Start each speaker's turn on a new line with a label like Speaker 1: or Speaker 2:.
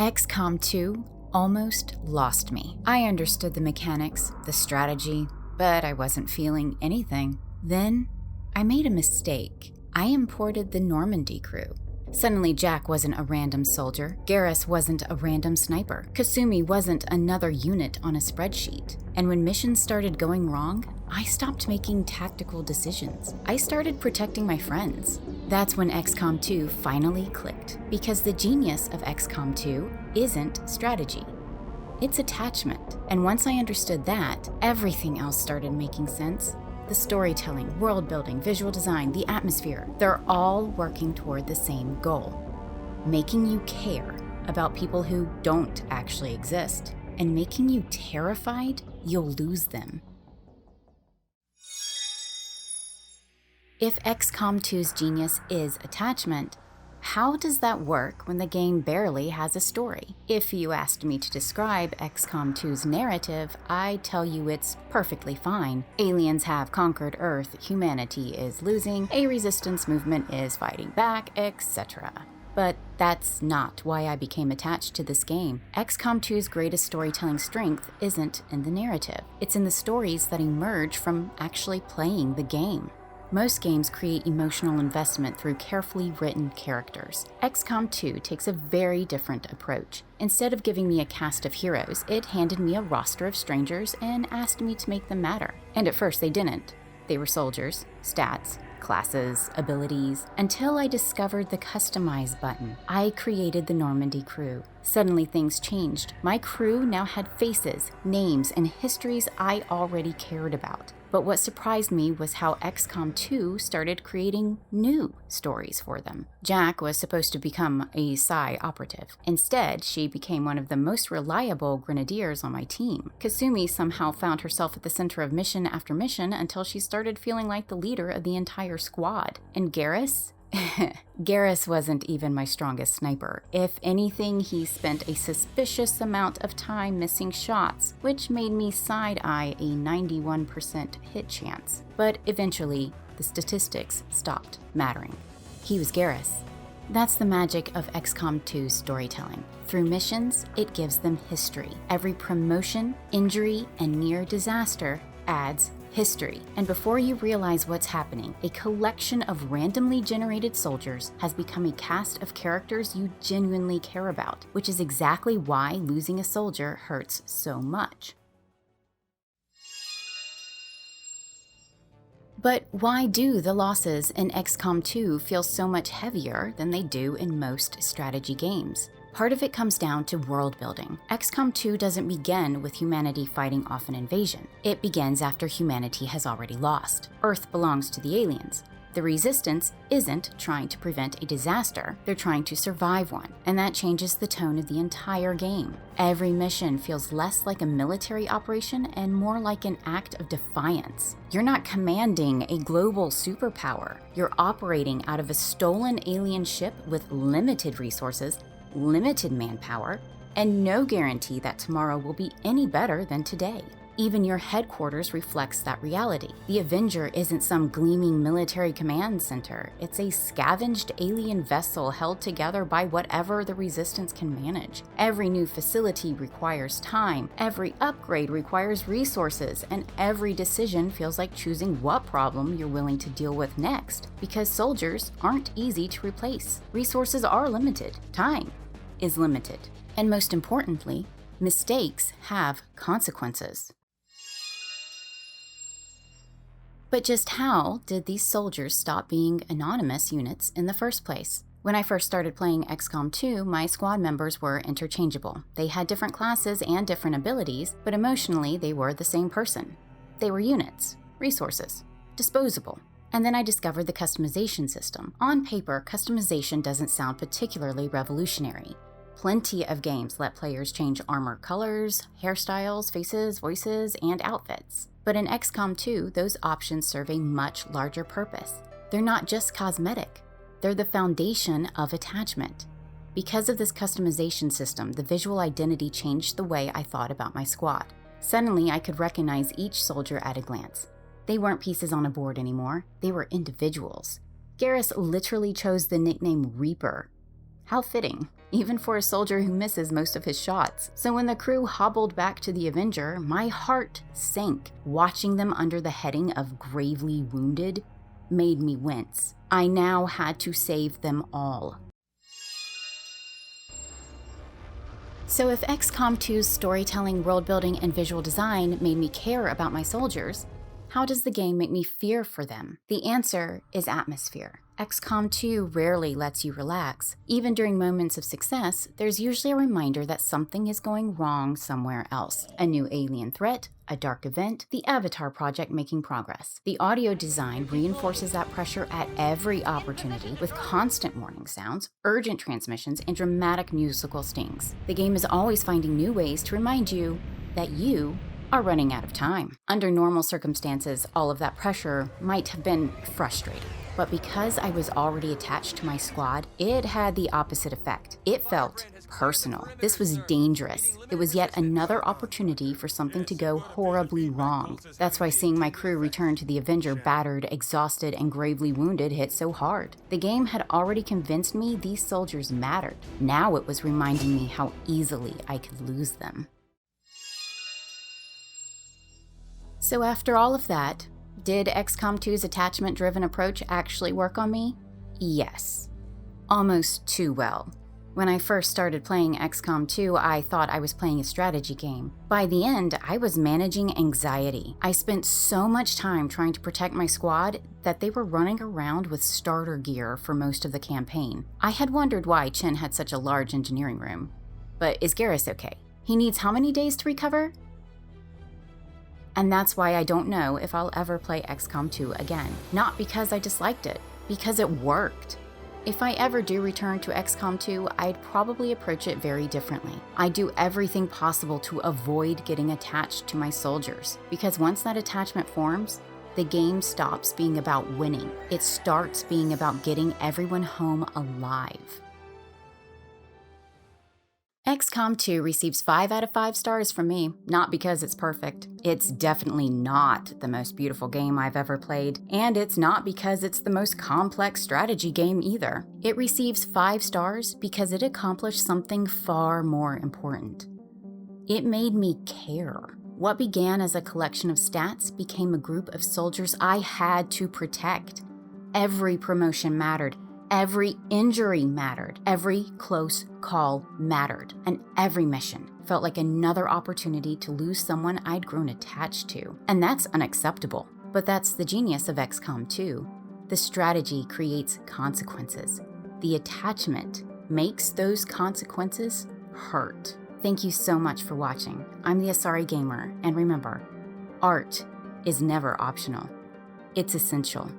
Speaker 1: XCOM 2 almost lost me. I understood the mechanics, the strategy, but I wasn't feeling anything. Then, I made a mistake. I imported the Normandy crew. Suddenly, Jacques wasn't a random soldier, Garrus wasn't a random sniper, Kasumi wasn't another unit on a spreadsheet. And when missions started going wrong, I stopped making tactical decisions. I started protecting my friends. That's when XCOM 2 finally clicked, because the genius of XCOM 2 isn't strategy. It's attachment. And once I understood that, everything else started making sense. The storytelling, world building, visual design, the atmosphere, they're all working toward the same goal. Making you care about people who don't actually exist, and making you terrified you'll lose them. If XCOM 2's genius is attachment, how does that work when the game barely has a story? If you asked me to describe XCOM 2's narrative, I'd tell you it's perfectly fine. Aliens have conquered Earth, humanity is losing, a resistance movement is fighting back, etc. But that's not why I became attached to this game. XCOM 2's greatest storytelling strength isn't in the narrative. It's in the stories that emerge from actually playing the game. Most games create emotional investment through carefully written characters. XCOM 2 takes a very different approach. Instead of giving me a cast of heroes, it handed me a roster of strangers and asked me to make them matter. And at first they didn't. They were soldiers, stats, classes, abilities, until I discovered the Customize button. I created the Normandy crew. Suddenly things changed. My crew now had faces, names, and histories I already cared about. But what surprised me was how XCOM 2 started creating new stories for them. Jacques was supposed to become a Psi operative. Instead, she became one of the most reliable grenadiers on my team. Kasumi somehow found herself at the center of mission after mission until she started feeling like the leader of the entire squad. And Garrus? Garrus wasn't even my strongest sniper. If anything, he spent a suspicious amount of time missing shots, which made me side-eye a 91% hit chance. But eventually, the statistics stopped mattering. He was Garrus. That's the magic of XCOM 2's storytelling. Through missions, it gives them history. Every promotion, injury, and near disaster adds history. And before you realize what's happening, a collection of randomly generated soldiers has become a cast of characters you genuinely care about, which is exactly why losing a soldier hurts so much. But why do the losses in XCOM 2 feel so much heavier than they do in most strategy games? Part of it comes down to world building. XCOM 2 doesn't begin with humanity fighting off an invasion. It begins after humanity has already lost. Earth belongs to the aliens. The resistance isn't trying to prevent a disaster, they're trying to survive one, and that changes the tone of the entire game. Every mission feels less like a military operation and more like an act of defiance. You're not commanding a global superpower. You're operating out of a stolen alien ship with limited resources, limited manpower, and no guarantee that tomorrow will be any better than today. Even your headquarters reflects that reality. The Avenger isn't some gleaming military command center. It's a scavenged alien vessel held together by whatever the Resistance can manage. Every new facility requires time, every upgrade requires resources, and every decision feels like choosing what problem you're willing to deal with next, because soldiers aren't easy to replace. Resources are limited. Time is limited. And most importantly, mistakes have consequences. But just how did these soldiers stop being anonymous units in the first place? When I first started playing XCOM 2, my squad members were interchangeable. They had different classes and different abilities, but emotionally they were the same person. They were units, resources, disposable. And then I discovered the customization system. On paper, customization doesn't sound particularly revolutionary. Plenty of games let players change armor colors, hairstyles, faces, voices, and outfits. But in XCOM 2, those options serve a much larger purpose. They're not just cosmetic, they're the foundation of attachment. Because of this customization system, the visual identity changed the way I thought about my squad. Suddenly, I could recognize each soldier at a glance. They weren't pieces on a board anymore, they were individuals. Garrus literally chose the nickname Reaper. How fitting, even for a soldier who misses most of his shots. So when the crew hobbled back to the Avenger, my heart sank. Watching them under the heading of gravely wounded made me wince. I now had to save them all. So if XCOM 2's storytelling, world building, and visual design made me care about my soldiers, how does the game make me fear for them? The answer is atmosphere. XCOM 2 rarely lets you relax. Even during moments of success, there's usually a reminder that something is going wrong somewhere else. A new alien threat, a dark event, the Avatar project making progress. The audio design reinforces that pressure at every opportunity with constant warning sounds, urgent transmissions, and dramatic musical stings. The game is always finding new ways to remind you that you are running out of time. Under normal circumstances, all of that pressure might have been frustrating. But because I was already attached to my squad, it had the opposite effect. It felt personal. This was dangerous. It was yet another opportunity for something to go horribly wrong. That's why seeing my crew return to the Avenger battered, exhausted, and gravely wounded hit so hard. The game had already convinced me these soldiers mattered. Now it was reminding me how easily I could lose them. So after all of that, did XCOM 2's attachment-driven approach actually work on me? Yes. Almost too well. When I first started playing XCOM 2, I thought I was playing a strategy game. By the end, I was managing anxiety. I spent so much time trying to protect my squad that they were running around with starter gear for most of the campaign. I had wondered why Chen had such a large engineering room. But is Garrus okay? He needs how many days to recover? And that's why I don't know if I'll ever play XCOM 2 again. Not because I disliked it, because it worked. If I ever do return to XCOM 2, I'd probably approach it very differently. I'd do everything possible to avoid getting attached to my soldiers, because once that attachment forms, the game stops being about winning. It starts being about getting everyone home alive. XCOM 2 receives 5 out of 5 stars from me, not because it's perfect. It's definitely not the most beautiful game I've ever played, and it's not because it's the most complex strategy game either. It receives 5 stars because it accomplished something far more important. It made me care. What began as a collection of stats became a group of soldiers I had to protect. Every promotion mattered. Every injury mattered, every close call mattered, and every mission felt like another opportunity to lose someone I'd grown attached to. And that's unacceptable. But that's the genius of XCOM 2. The strategy creates consequences. The attachment makes those consequences hurt. Thank you so much for watching. I'm the Asari Gamer, and remember, art is never optional. It's essential.